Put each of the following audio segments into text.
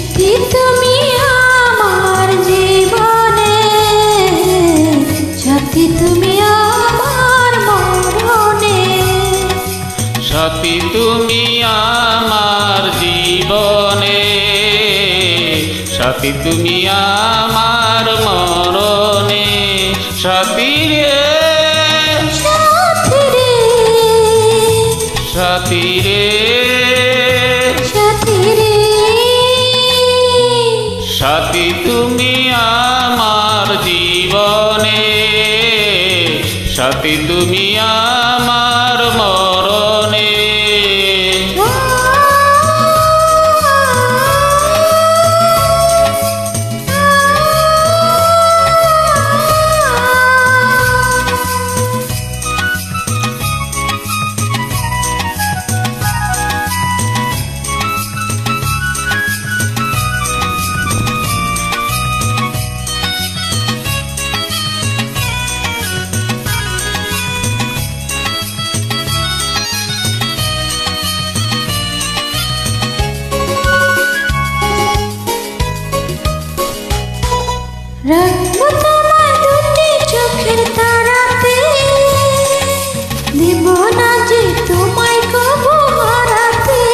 সাথী তুমি আমার জীবনে, সাথী তুমি আমার মরণে। সাথী তুমি আমার জীবনে, সাথী তুমি আমার মরণে। সাথী রে সাথী রে সাথী রে সাথী রে, সাথী তুমি আমার জীবনে, সাথী তুমি আমার মরণে। রাখবো তোমায় দুটি চোখের তারাতে, দিব না যে তোমায় কবু হারাতে।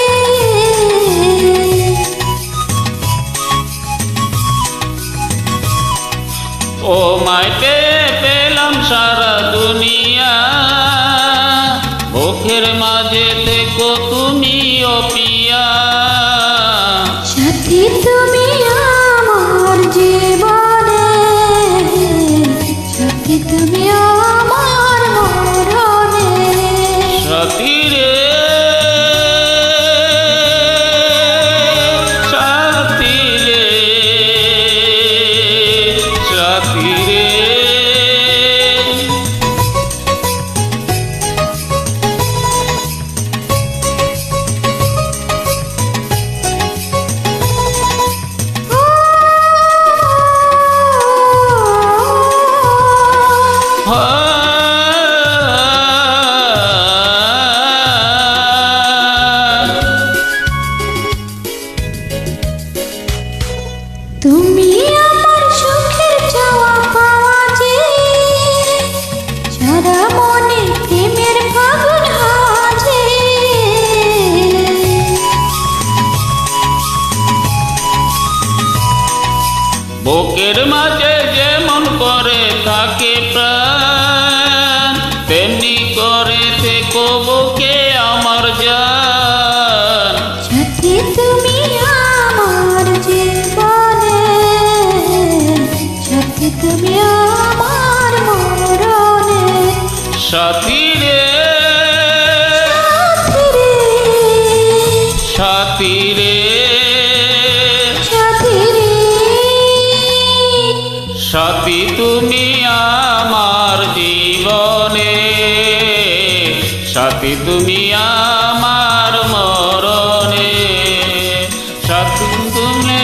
ও মায় পেয়ে পেলাম সারা দুনিয়া, বুকের মাঝে দেখো তুমি ও পিয়া। সাথী তুমি আমার জীবনে, সাথী তুমি আমার মরণে। সাথী রে সাথী রে সাথী রে, তুমি আমার সুখের চাওয়া পাওয়া যে, সারা মনে প্রেমের ফাগুন হাজে। বুকের মাঝে যেমন করে থাকে প্রাণ, তেমনি করে থেকো বুকে আমার জান। সাথী তুমি আমার জীবনে, সাথী তুমি আমার মরণে। সাথী রে সাথী রে সাথী রে সাথী রে, সাথী তুমি আমার জীবনে, সাথী তুমি আমার মরণে। সাথী তুমি